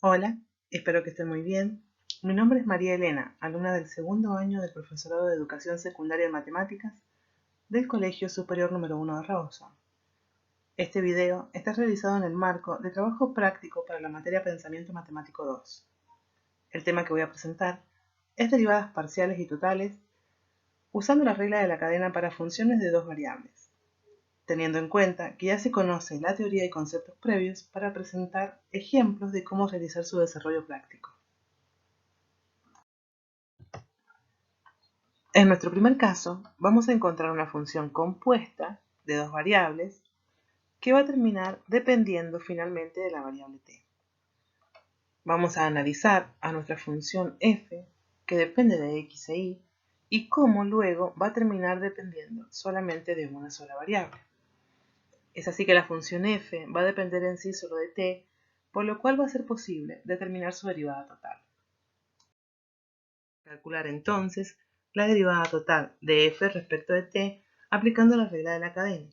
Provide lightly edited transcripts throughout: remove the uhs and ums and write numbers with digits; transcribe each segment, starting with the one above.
Hola, espero que estén muy bien. Mi nombre es María Elena, alumna del segundo año del Profesorado de Educación Secundaria en Matemáticas del Colegio Superior número 1 de Rawson. Este video está realizado en el marco de trabajo práctico para la materia Pensamiento Matemático 2. El tema que voy a presentar es derivadas parciales y totales usando la regla de la cadena para funciones de dos variables, teniendo en cuenta que ya se conoce la teoría y conceptos previos para presentar ejemplos de cómo realizar su desarrollo práctico. En nuestro primer caso, vamos a encontrar una función compuesta de dos variables que va a terminar dependiendo finalmente de la variable t. Vamos a analizar a nuestra función f, que depende de x e y cómo luego va a terminar dependiendo solamente de una sola variable. Es así que la función f va a depender en sí solo de t, por lo cual va a ser posible determinar su derivada total. Calcular entonces la derivada total de f respecto de t aplicando la regla de la cadena,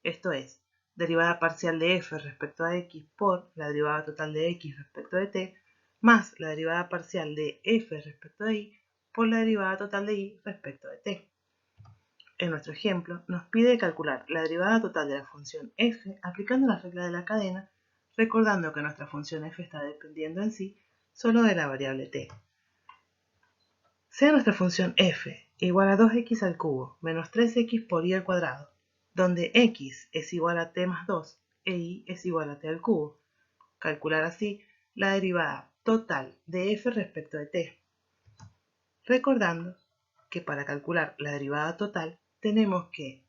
esto es, derivada parcial de f respecto a x por la derivada total de x respecto de t más la derivada parcial de f respecto de y por la derivada total de y respecto de t. En nuestro ejemplo nos pide calcular la derivada total de la función f aplicando la regla de la cadena, recordando que nuestra función f está dependiendo en sí solo de la variable t. Sea nuestra función f igual a 2x al cubo menos 3x por y al cuadrado, donde x es igual a t más 2 e y es igual a t al cubo. Calcular así la derivada total de f respecto de t. Recordando que para calcular la derivada total tenemos que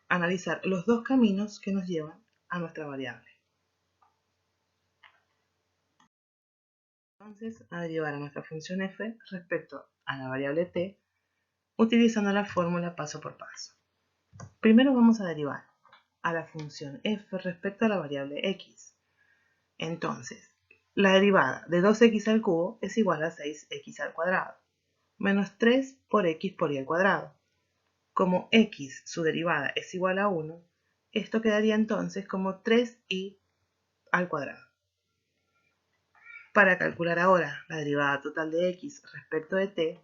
analizar los dos caminos que nos llevan a nuestra variable. Entonces, a derivar a nuestra función f respecto a la variable t utilizando la fórmula paso por paso. Primero vamos a derivar a la función f respecto a la variable x. Entonces, la derivada de 2x al cubo es igual a 6x al cuadrado, menos 3 por x por y al cuadrado. Como x, su derivada, es igual a 1, esto quedaría entonces como 3y al cuadrado. Para calcular ahora la derivada total de x respecto de t,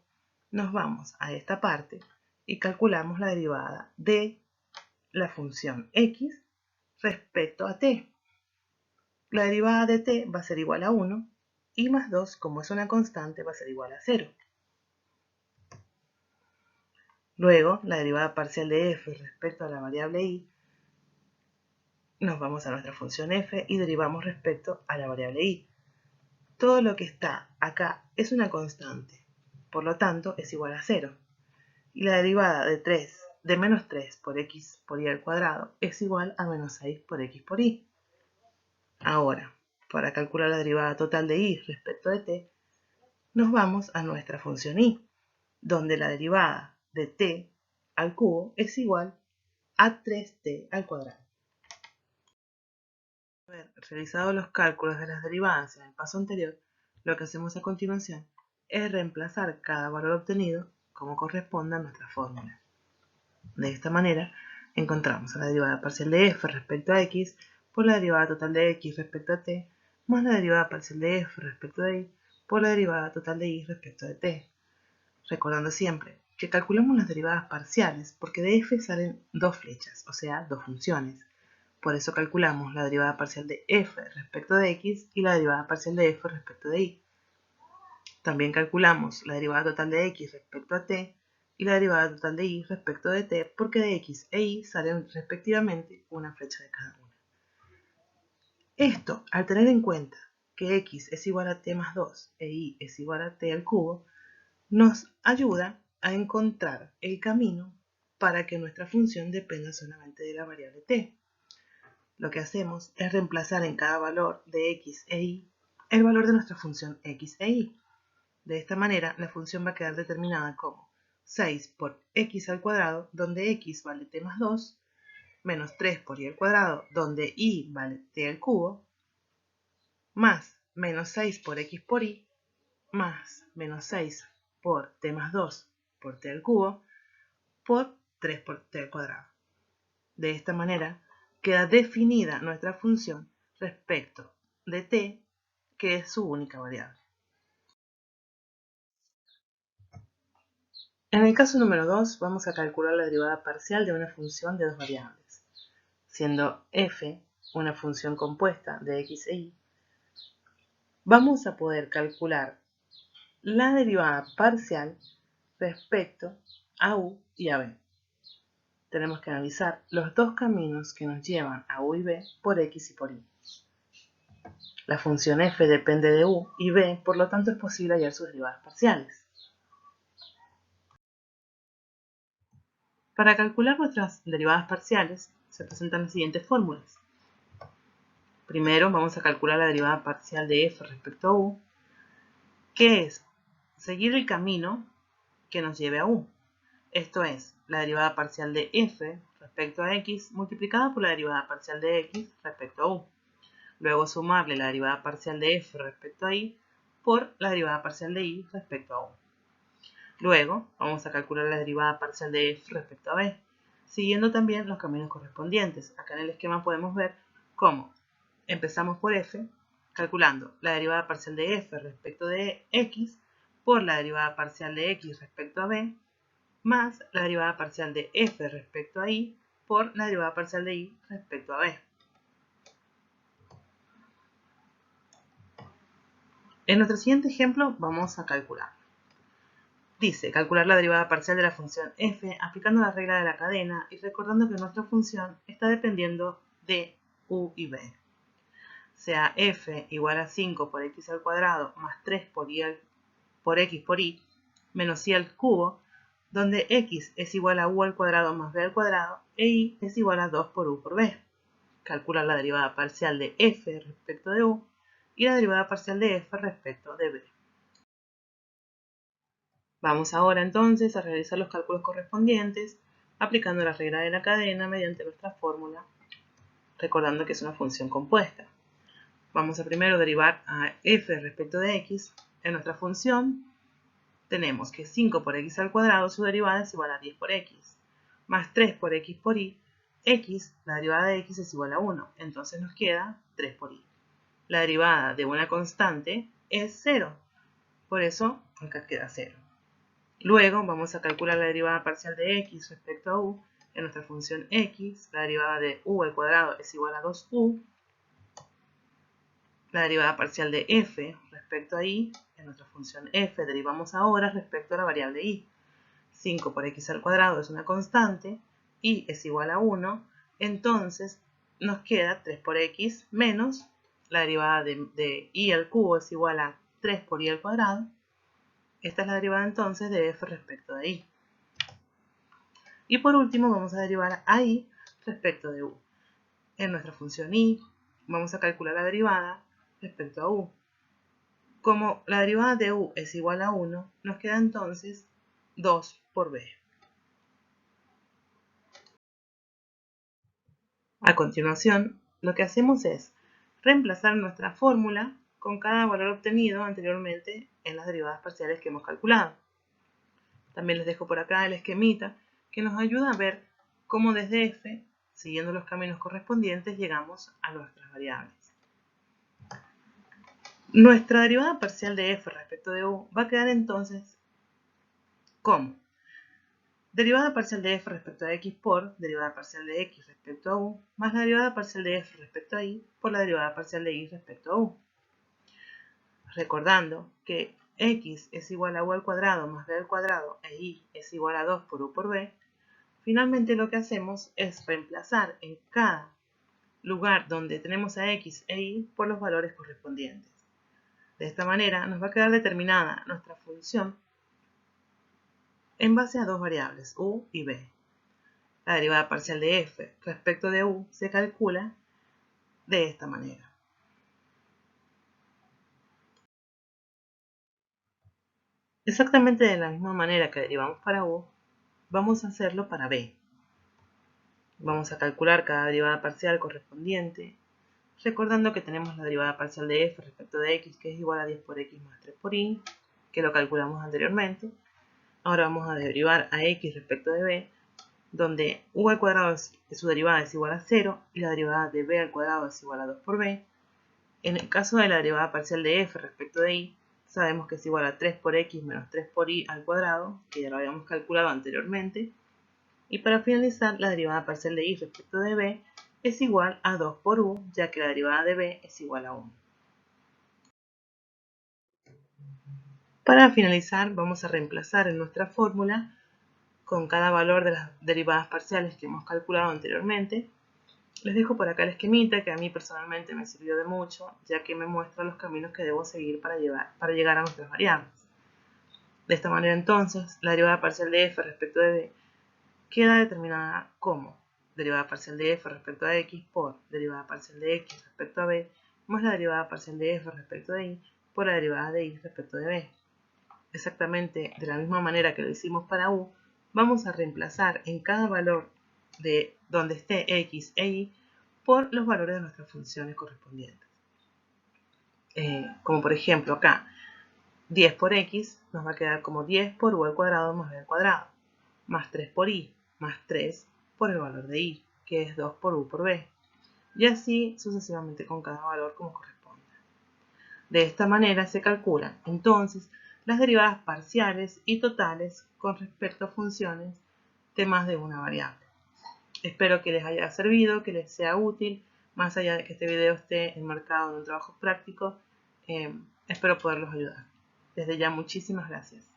nos vamos a esta parte y calculamos la derivada de la función x respecto a t. La derivada de t va a ser igual a 1 y más 2, como es una constante, va a ser igual a 0. Luego, la derivada parcial de f respecto a la variable y, nos vamos a nuestra función f y derivamos respecto a la variable y. Todo lo que está acá es una constante, por lo tanto es igual a 0. Y la derivada de menos 3 por x por y al cuadrado es igual a menos 6 por x por y. Ahora, para calcular la derivada total de y respecto de t, nos vamos a nuestra función y, donde la derivada de t al cubo es igual a 3t al cuadrado. Realizados los cálculos de las derivadas en el paso anterior, lo que hacemos a continuación es reemplazar cada valor obtenido como corresponde a nuestra fórmula. De esta manera, encontramos la derivada parcial de f respecto a x por la derivada total de x respecto a t, más la derivada parcial de f respecto de y por la derivada total de y respecto de t. Recordando siempre que calculamos las derivadas parciales porque de f salen dos flechas, o sea, dos funciones. Por eso calculamos la derivada parcial de f respecto de x y la derivada parcial de f respecto de y. También calculamos la derivada total de x respecto a t y la derivada total de y respecto de t porque de x e y salen respectivamente una flecha de cada una. Esto, al tener en cuenta que x es igual a t más 2 e y es igual a t al cubo, nos ayuda a encontrar el camino para que nuestra función dependa solamente de la variable t. Lo que hacemos es reemplazar en cada valor de x e y el valor de nuestra función x e y. De esta manera, la función va a quedar determinada como 6 por x al cuadrado, donde x vale t más 2, menos 3 por y al cuadrado, donde y vale t al cubo, más menos 6 por x por y, más menos 6 por t más 2 por t al cubo, por 3 por t al cuadrado. De esta manera, queda definida nuestra función respecto de t que es su única variable. En el caso número 2 vamos a calcular la derivada parcial de una función de dos variables, siendo f una función compuesta de x e y. Vamos a poder calcular la derivada parcial respecto a u y a b. Tenemos que analizar los dos caminos que nos llevan a u y b por x y por y. La función f depende de u y b, por lo tanto es posible hallar sus derivadas parciales. Para calcular nuestras derivadas parciales se presentan las siguientes fórmulas. Primero vamos a calcular la derivada parcial de f respecto a u, que es seguir el camino que nos lleve a u. Esto es, la derivada parcial de f respecto a x multiplicada por la derivada parcial de x respecto a u. Luego sumarle la derivada parcial de f respecto a y por la derivada parcial de y respecto a u. Luego vamos a calcular la derivada parcial de f respecto a b, siguiendo también los caminos correspondientes. Acá en el esquema podemos ver cómo empezamos por f, calculando la derivada parcial de f respecto de x por la derivada parcial de x respecto a b, más la derivada parcial de f respecto a y por la derivada parcial de y respecto a b. En nuestro siguiente ejemplo vamos a calcular. Dice, calcular la derivada parcial de la función f aplicando la regla de la cadena y recordando que nuestra función está dependiendo de u y b. Sea f igual a 5 por x al cuadrado más 3 por x por y menos y al cubo, donde x es igual a u al cuadrado más b al cuadrado e y es igual a 2 por u por b. Calcular la derivada parcial de f respecto de u y la derivada parcial de f respecto de b. Vamos ahora entonces a realizar los cálculos correspondientes aplicando la regla de la cadena mediante nuestra fórmula, recordando que es una función compuesta. Vamos a primero derivar a f respecto de x. En nuestra función tenemos que 5 por x al cuadrado, su derivada es igual a 10 por x, más 3 por x por y, x, la derivada de x es igual a 1, entonces nos queda 3 por y. La derivada de una constante es 0, por eso acá queda 0. Luego vamos a calcular la derivada parcial de x respecto a u. En nuestra función x, la derivada de u al cuadrado es igual a 2u. La derivada parcial de f respecto a y. En nuestra función f derivamos ahora respecto a la variable y. 5 por x al cuadrado es una constante, y es igual a 1, entonces nos queda 3 por x menos la derivada de y al cubo es igual a 3 por y al cuadrado. Esta es la derivada entonces de f respecto de y. Y por último vamos a derivar a y respecto de u. En nuestra función y vamos a calcular la derivada respecto a u. Como la derivada de u es igual a 1, nos queda entonces 2 por b. A continuación, lo que hacemos es reemplazar nuestra fórmula con cada valor obtenido anteriormente en las derivadas parciales que hemos calculado. También les dejo por acá el esquemita que nos ayuda a ver cómo desde f, siguiendo los caminos correspondientes, llegamos a nuestras variables. Nuestra derivada parcial de f respecto de u va a quedar entonces como derivada parcial de f respecto a x por derivada parcial de x respecto a u más la derivada parcial de f respecto a y por la derivada parcial de y respecto a u. Recordando que x es igual a u al cuadrado más b al cuadrado e y es igual a 2 por u por b, finalmente lo que hacemos es reemplazar en cada lugar donde tenemos a x e y por los valores correspondientes. De esta manera nos va a quedar determinada nuestra función en base a dos variables, u y b. La derivada parcial de f respecto de u se calcula de esta manera. Exactamente de la misma manera que derivamos para u, vamos a hacerlo para b. Vamos a calcular cada derivada parcial correspondiente, recordando que tenemos la derivada parcial de f respecto de x, que es igual a 10 por x más 3 por y, que lo calculamos anteriormente. Ahora vamos a derivar a x respecto de b, donde u al cuadrado su derivada es igual a 0 y la derivada de b al cuadrado es igual a 2 por b. En el caso de la derivada parcial de f respecto de y, sabemos que es igual a 3 por x menos 3 por y al cuadrado, que ya lo habíamos calculado anteriormente. Y para finalizar, la derivada parcial de y respecto de b es igual a 2 por u, ya que la derivada de b es igual a 1. Para finalizar, vamos a reemplazar en nuestra fórmula con cada valor de las derivadas parciales que hemos calculado anteriormente. Les dejo por acá el esquemita que a mí personalmente me sirvió de mucho, ya que me muestra los caminos que debo seguir para llegar a nuestras variables. De esta manera entonces, la derivada parcial de f respecto de b queda determinada como derivada parcial de f respecto a x por derivada parcial de x respecto a b más la derivada parcial de f respecto de y por la derivada de y respecto de b. Exactamente de la misma manera que lo hicimos para u, vamos a reemplazar en cada valor de donde esté x e y por los valores de nuestras funciones correspondientes. Como por ejemplo acá, 10 por x nos va a quedar como 10 por u al cuadrado más b al cuadrado, más 3 por y, más 3 por el valor de y, que es 2 por u por b, y así sucesivamente con cada valor como corresponda. De esta manera se calculan entonces las derivadas parciales y totales con respecto a funciones de más de una variable. Espero que les haya servido, que les sea útil, más allá de que este video esté enmarcado en un trabajo práctico, espero poderlos ayudar. Desde ya, muchísimas gracias.